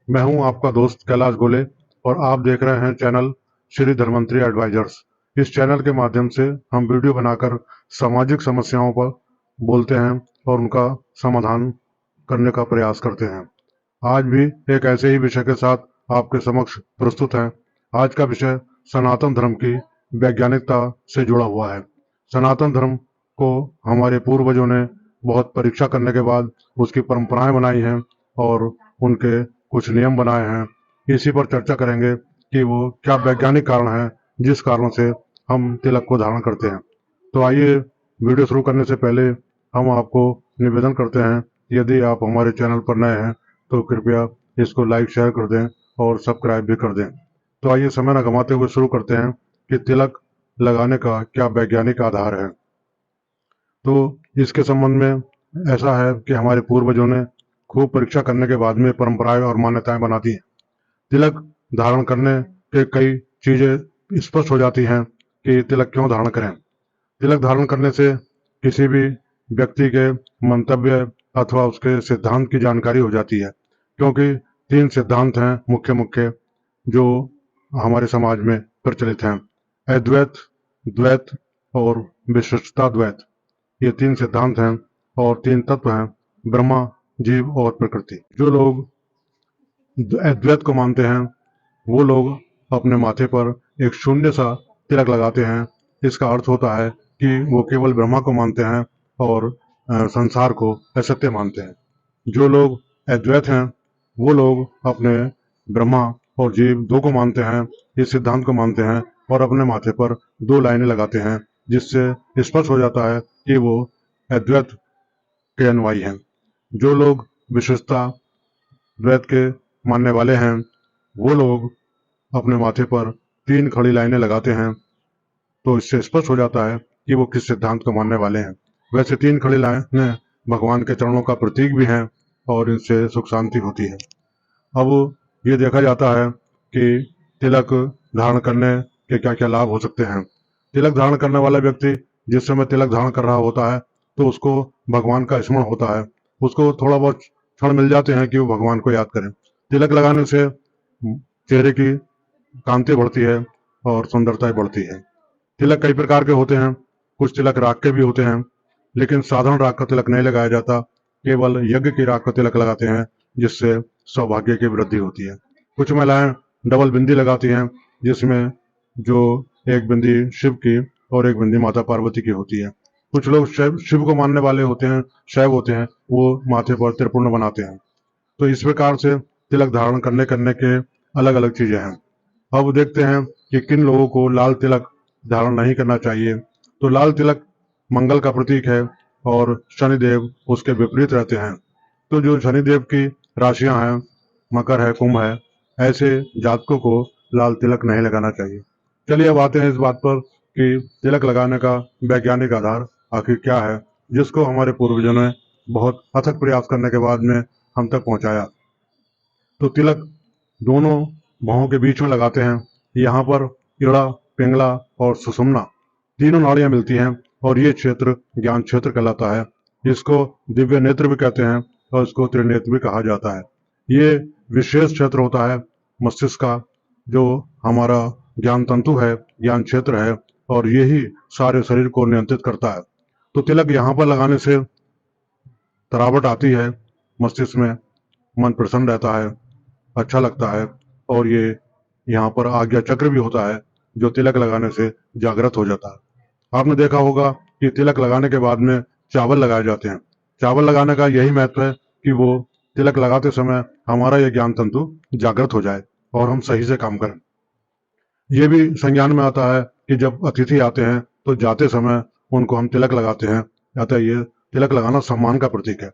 मैं हूं आपका दोस्त कैलाश गोले और आप देख रहे हैं चैनल श्री धन्वंतरी एडवाइजर्स। इस चैनल के माध्यम से हम वीडियो बनाकर सामाजिक समस्याओं पर बोलते हैं और उनका समाधान करने का प्रयास करते हैं। आज भी एक ऐसे ही विषय के साथ आपके समक्ष प्रस्तुत है। आज का विषय सनातन धर्म की वैज्ञानिकता से जुड़ा हुआ है। सनातन धर्म को हमारे पूर्वजों ने बहुत परीक्षा करने के बाद उसकी परंपराएं बनाई हैं और उनके कुछ नियम बनाए हैं। इसी पर चर्चा करेंगे कि वो क्या वैज्ञानिक कारण है जिस कारण से हम तिलक को धारण करते हैं। तो आइए, वीडियो शुरू करने से पहले हम आपको निवेदन करते हैं, यदि आप हमारे चैनल पर नए हैं तो कृपया इसको लाइक शेयर कर दें और सब्सक्राइब भी कर दें। तो आइए, समय न गंवाते हुए शुरू करते हैं कि तिलक लगाने का क्या वैज्ञानिक आधार है। तो इसके संबंध में ऐसा है कि हमारे पूर्वजों ने खूब परीक्षा करने के बाद में परंपराएं और मान्यताएं बना दी हैं। तिलक धारण करने के कई चीजें स्पष्ट हो जाती हैं कि तिलक क्यों धारण करें। तिलक धारण करने से किसी भी व्यक्ति के मंतव्य अथवा उसके सिद्धांत की जानकारी हो जाती है, क्योंकि 3 सिद्धांत हैं मुख्य मुख्य जो हमारे समाज में प्रचलित हैं: अद्वैत, द्वैत और विशिष्टाद्वैत। ये 3 सिद्धांत हैं और 3 तत्व हैं: ब्रह्मा, जीव और प्रकृति। जो लोग अद्वैत को मानते हैं वो लोग अपने माथे पर एक शून्य सा तिलक लगाते हैं। इसका अर्थ होता है कि वो केवल ब्रह्मा को मानते हैं और संसार को असत्य मानते हैं। जो लोग अद्वैत हैं वो लोग अपने ब्रह्मा और जीव दो को मानते हैं, इस सिद्धांत को मानते हैं और अपने माथे पर 2 लाइनें लगाते हैं, जिससे स्पष्ट हो जाता है कि वो अद्वैत के अनुयायी हैं। जो लोग विशिष्टता द्वैत के मानने वाले हैं वो लोग अपने माथे पर 3 खड़ी लाइनें लगाते हैं, तो इससे स्पष्ट हो जाता है कि वो किस सिद्धांत को मानने वाले हैं। वैसे 3 खड़ी लाइनें भगवान के चरणों का प्रतीक भी हैं और इनसे सुख शांति होती है। अब ये देखा जाता है कि तिलक धारण करने के क्या क्या लाभ हो सकते हैं। तिलक धारण करने वाला व्यक्ति जिस समय तिलक धारण कर रहा होता है तो उसको भगवान का स्मरण होता है, उसको थोड़ा बहुत क्षण मिल जाते हैं कि वो भगवान को याद करें। तिलक लगाने से चेहरे की कांति बढ़ती है और सुंदरता बढ़ती है। तिलक कई प्रकार के होते हैं, कुछ तिलक राख के भी होते हैं, लेकिन साधारण राख का तिलक नहीं लगाया जाता, केवल यज्ञ की राख का तिलक लगाते हैं, जिससे सौभाग्य की वृद्धि होती है। कुछ महिलाएं डबल बिंदी लगाती हैं, जिसमें जो एक बिंदी शिव की और एक बिंदी माता पार्वती की होती है। कुछ लोग शिव को मानने वाले होते हैं, शैव होते हैं, वो माथे पर त्रिपुंड बनाते हैं। तो इस प्रकार से तिलक धारण करने के अलग अलग चीजें हैं। अब देखते हैं कि किन लोगों को लाल तिलक धारण नहीं करना चाहिए। तो लाल तिलक मंगल का प्रतीक है और शनिदेव उसके विपरीत रहते हैं। तो जो शनिदेव की राशियां हैं, मकर है, कुंभ है, ऐसे जातकों को लाल तिलक नहीं लगाना चाहिए। चलिए अब आते हैं इस बात पर कि तिलक लगाने का वैज्ञानिक आधार आखिर क्या है, जिसको हमारे पूर्वजों ने बहुत अथक प्रयास करने के बाद में हम तक पहुंचाया। तो तिलक दोनों भौहों के बीच में लगाते हैं। यहाँ पर इड़ा, पिंगला और सुषुम्ना तीनों नाड़ियां मिलती हैं और ये क्षेत्र ज्ञान क्षेत्र कहलाता है। इसको दिव्य नेत्र भी कहते हैं और इसको त्रिनेत्र भी कहा जाता है। ये विशेष क्षेत्र होता है मस्तिष्क का, जो हमारा ज्ञान तंतु है, ज्ञान क्षेत्र है, और यही सारे शरीर को नियंत्रित करता है। तो तिलक यहाँ पर लगाने से तरावट आती है मस्तिष्क में, मन प्रसन्न रहता है, अच्छा लगता है, और ये यहाँ पर आज्ञा चक्र भी होता है जो तिलक लगाने से जागृत हो जाता है। आपने देखा होगा कि तिलक लगाने के बाद में चावल लगाए जाते हैं। चावल लगाने का यही महत्व है कि वो तिलक लगाते समय हमारा यह ज्ञान तंतु जागृत हो जाए और हम सही से काम करें। ये भी संज्ञान में आता है कि जब अतिथि आते हैं तो जाते समय उनको हम तिलक लगाते हैं, अतः ये तिलक लगाना सम्मान का प्रतीक है।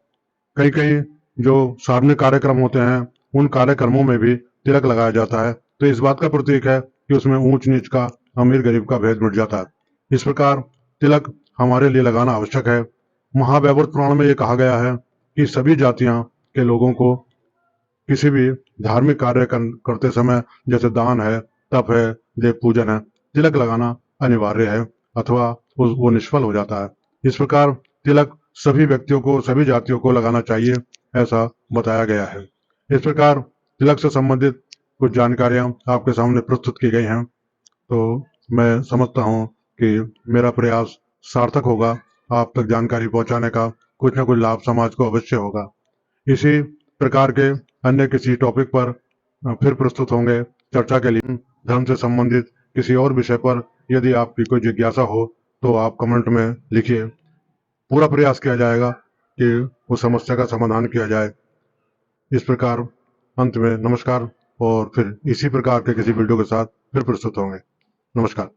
कई कई जो सार्वजनिक कार्यक्रम होते हैं उन कार्यक्रमों में भी तिलक लगाया जाता है, तो इस बात का प्रतीक है कि उसमें ऊंच नीच का, अमीर गरीब का भेद मिट जाता है। इस प्रकार तिलक हमारे लिए लगाना आवश्यक है। महाव्यवहार पुराण में यह कहा गया है कि सभी जातियां के लोगों को किसी भी धार्मिक कार्य करते समय, जैसे दान है, तप है, देव पूजन है, तिलक लगाना अनिवार्य है, अथवा वो निष्फल हो जाता है। इस प्रकार तिलक सभी व्यक्तियों को, सभी जातियों को लगाना चाहिए, ऐसा बताया गया है। इस प्रकार तिलक से संबंधित कुछ जानकारियां आपके सामने प्रस्तुत की गई हैं, तो मैं समझता हूं कि मेरा प्रयास सार्थक होगा। आप तक जानकारी पहुंचाने का कुछ न कुछ लाभ समाज को अवश्य होगा। इसी प्रकार के अन्य किसी टॉपिक पर फिर प्रस्तुत होंगे चर्चा के लिए। धर्म से संबंधित किसी और विषय पर यदि आपकी कोई जिज्ञासा हो तो आप कमेंट में लिखिए। पूरा प्रयास किया जाएगा कि उस समस्या का समाधान किया जाए। इस प्रकार अंत में नमस्कार, और फिर इसी प्रकार के किसी वीडियो के साथ फिर प्रस्तुत होंगे। नमस्कार।